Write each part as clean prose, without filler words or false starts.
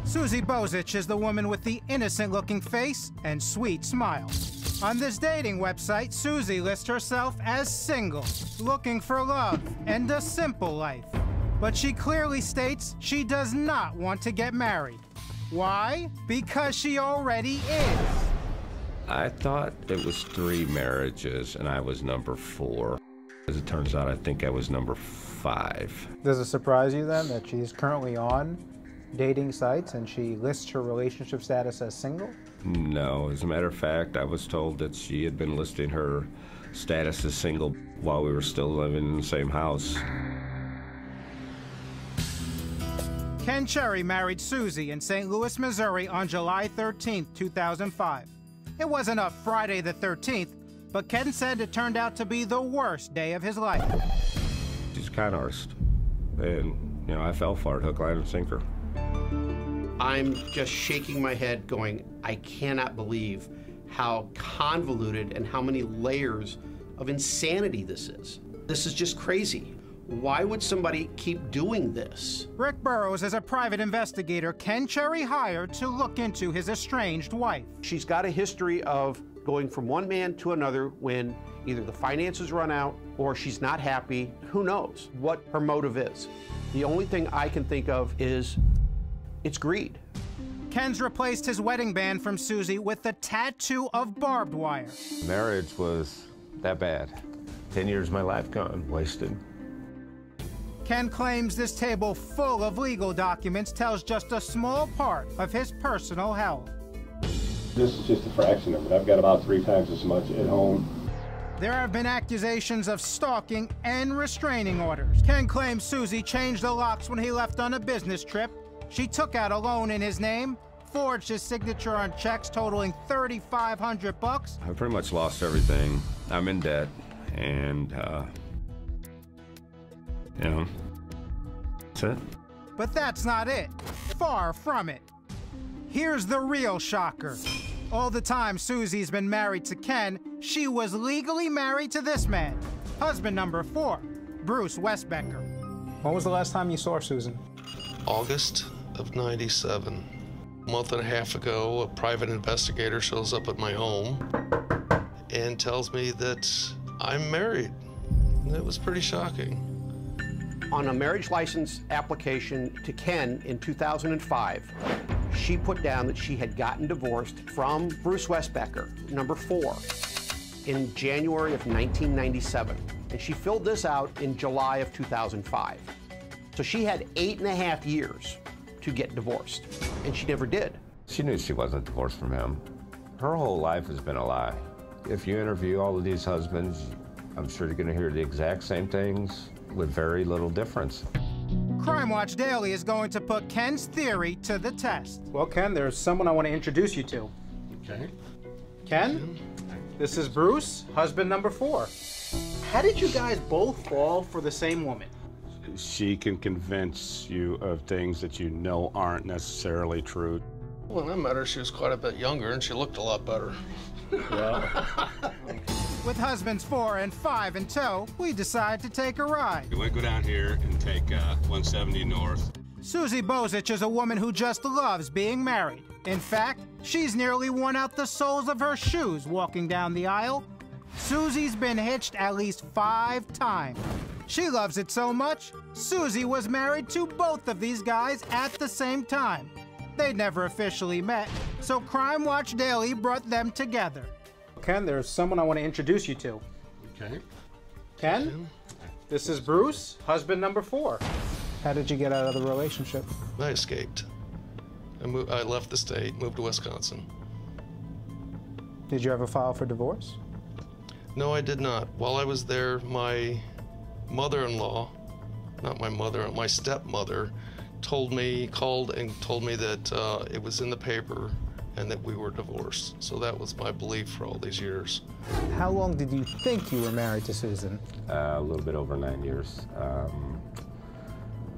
Susan Bozich is the woman with the innocent-looking face and sweet smile. On this dating website, Susie lists herself as single, looking for love and a simple life. But she clearly states she does not want to get married. Why? Because she already is. I thought it was 3 marriages, and I was number 4. As it turns out, I think I was number 5. Does it surprise you then that she's currently on dating sites and she lists her relationship status as single? No, as a matter of fact, I was told that she had been listing her status as single while we were still living in the same house. Ken Cherry married Susie in St. Louis, Missouri on July 13, 2005. It wasn't a Friday the 13th, but Ken said it turned out to be the worst day of his life. She's a con artist, and, you know, I fell for it, hook, line, and sinker. I'm just shaking my head going, I cannot believe how convoluted and how many layers of insanity this is. This is just crazy. Why would somebody keep doing this? Rick BURROWS is a private investigator Ken Cherry hired to look into his estranged wife. She's got a history of going from one man to another when either the finances run out or she's not happy. Who knows what her motive is? The only thing I can think of is it's greed. Ken's replaced his wedding band from Susie with a tattoo of barbed wire. Marriage was that bad. 10 years of my life gone, wasted. Ken claims this table full of legal documents tells just a small part of his personal hell. This is just a fraction of it. I've got about 3 times as much at home. There have been accusations of stalking and restraining orders. Ken claims Susie changed the locks when he left on a business trip. She took out a loan in his name, forged his signature on checks totaling $3,500. I pretty much lost everything. I'm in debt, and, you know, that's it. But that's not it. Far from it. Here's the real shocker. All the time Susie's been married to Ken, she was legally married to this man, husband number 4, Bruce Westbecher. When was the last time you saw Susan? August of '97. A month and a half ago, a private investigator shows up at my home and tells me that I'm married. It was pretty shocking. On a marriage license application to Ken in 2005, she put down that she had gotten divorced from Bruce Westbecher, number 4, in January of 1997. And she filled this out in July of 2005. So she had 8.5 years to get divorced, and she never did. She knew she wasn't divorced from him. Her whole life has been a lie. If you interview all of these husbands, I'm sure you're going to hear the exact same things with very little difference. Crime Watch Daily is going to put Ken's theory to the test. Well, Ken, there's someone I want to introduce you to. Okay. Ken, this is Bruce, husband number 4. How did you guys both fall for the same woman? She can convince you of things that you know aren't necessarily true. When I met her, she was quite a bit younger and she looked a lot better. With husbands 4 and 5 in tow, we decide to take a ride. We want to go down here and take 170 north. Susan Bozich is a woman who just loves being married. In fact, she's nearly worn out the soles of her shoes walking down the aisle. Susie's been hitched at least 5 times. She loves it so much, Susie was married to both of these guys at the same time. They'd never officially met, so Crime Watch Daily brought them together. Ken, there's someone I want to introduce you to. Okay. Ken, this is Bruce, husband number 4. How did you get out of the relationship? I escaped. I left the state, moved to Wisconsin. Did you ever file for divorce? No, I did not. While I was there, my mother-in-law, not my mother, my stepmother, called and told me that it was in the paper and that we were divorced. So that was my belief for all these years. How long did you think you were married to Susan? A little bit over 9 years.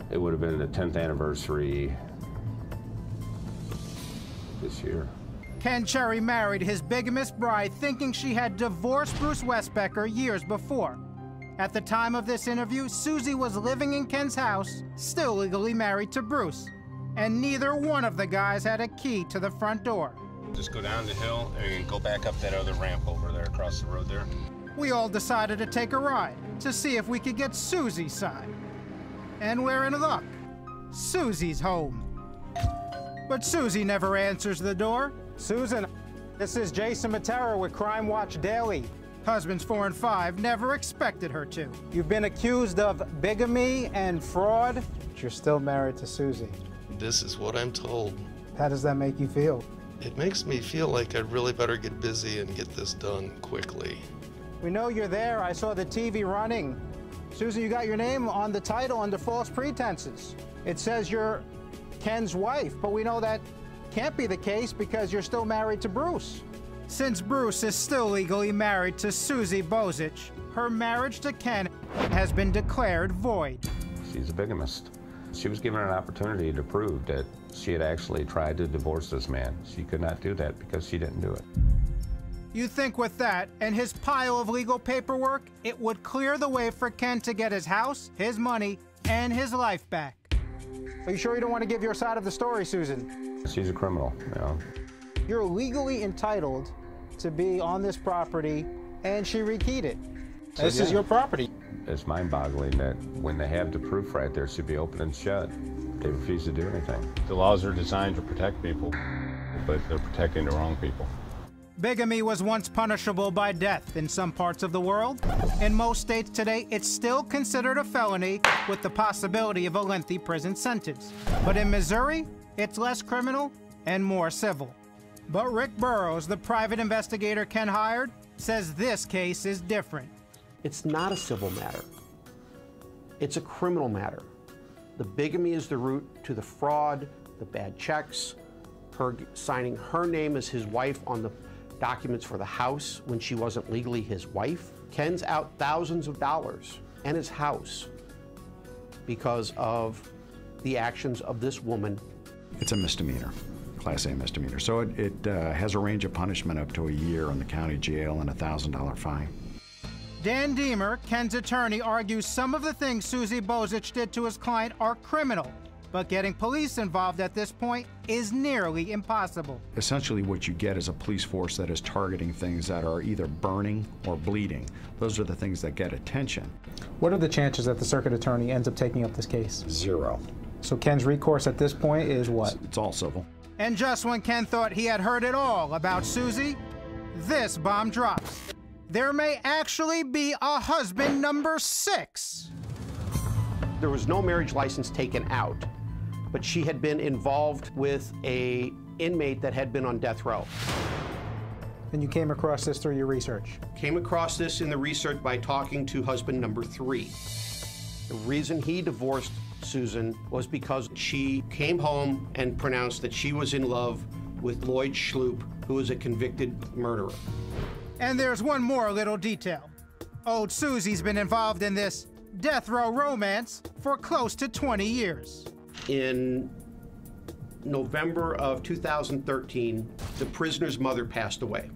It would have been the 10th anniversary this year. Ken Cherry married his bigamous bride thinking she had divorced Bruce Westbecher years before. At the time of this interview, Susie was living in Ken's house, still legally married to Bruce. and neither one of the guys had a key to the front door. Just go down the hill and go back up that other ramp over there across the road there. We all decided to take a ride to see if we could get Susie's side. And we're in luck. Susie's home. But Susie never answers the door. Susan, this is Jason Mattera with Crime Watch Daily. Husbands 4 and 5 never expected her to. You've been accused of bigamy and fraud, but you're still married to Susie. This is what I'm told. How does that make you feel? It makes me feel like I'd really better get busy and get this done quickly. We know you're there. I saw the TV running. Susan, you got your name on the title under false pretenses. It says you're Ken's wife, but we know that can't be the case because you're still married to Bruce. Since Bruce is still legally married to Susan Bozich, her marriage to Ken has been declared void. She's a bigamist. She was given an opportunity to prove that she had actually tried to divorce this man. She could not do that because she didn't do it. You'd think with that and his pile of legal paperwork, it would clear the way for Ken to get his house, his money, and his life back. Are you sure you don't want to give your side of the story, Susan? She's a criminal, you know. You're legally entitled to be on this property, and she rekeyed it. This is your property. It's mind-boggling that when they have the proof right there, it should be open and shut. They refuse to do anything. The laws are designed to protect people, but they're protecting the wrong people. Bigamy was once punishable by death in some parts of the world. In most states today, it's still considered a felony with the possibility of a lengthy prison sentence. But in Missouri, it's less criminal and more civil. But Rick Burrows, the private investigator Ken hired, says this case is different. It's not a civil matter. It's a criminal matter. The bigamy is the root to the fraud, the bad checks, her signing her name as his wife on the documents for the house when she wasn't legally his wife. Ken's out thousands of dollars and his house because of the actions of this woman. It's a misdemeanor, Class A misdemeanor. So it has a range of punishment up to a year in the county jail and a $1,000 fine. Dan DEEMER, Ken's attorney, argues some of the things Susan Bozich did to his client are criminal, but getting police involved at this point is nearly impossible. Essentially what you get is a police force that is targeting things that are either burning or bleeding. Those are the things that get attention. What are the chances that the circuit attorney ends up taking up this case? 0. So Ken's recourse at this point is what? It's all civil. And just when Ken thought he had heard it all about Susie, this bomb drops. There may actually be a husband number 6. There was no marriage license taken out, but she had been involved with an inmate that had been on death row. And you came across this through your research? Came across this in the research by talking to husband number 3. The reason he divorced Susan was because she came home and pronounced that she was in love with Lloyd Schloop, who was a convicted murderer. And there's one more little detail. Old Susie's been involved in this death row romance for close to 20 years. In November of 2013, the prisoner's mother passed away.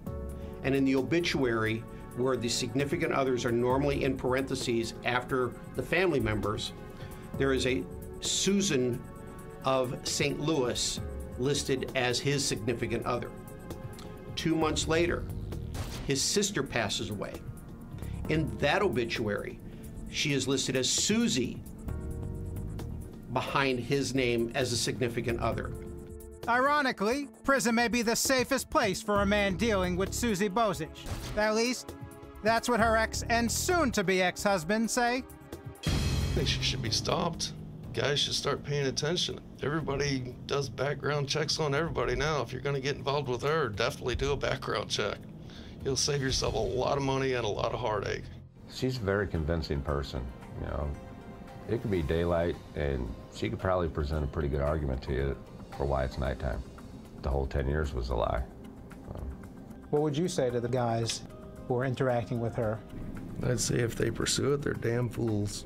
And in the obituary, where the significant others are normally in parentheses after the family members, there is a Susan of St. Louis listed as his significant other. 2 months later, his sister passes away. In that obituary, she is listed as Susie behind his name as a significant other. Ironically, prison may be the safest place for a man dealing with Susan Bozich. At least, that's what her ex and soon-to-be ex-husband say. I think she should be stopped. Guys should start paying attention. Everybody does background checks on everybody now. If you're going to get involved with her, definitely do a background check. You'll save yourself a lot of money and a lot of heartache. She's a very convincing person, you know. It could be daylight, and she could probably present a pretty good argument to you for why it's nighttime. The whole 10 years was a lie. What would you say to the guys who are interacting with her? I'd say if they pursue it, they're damn fools.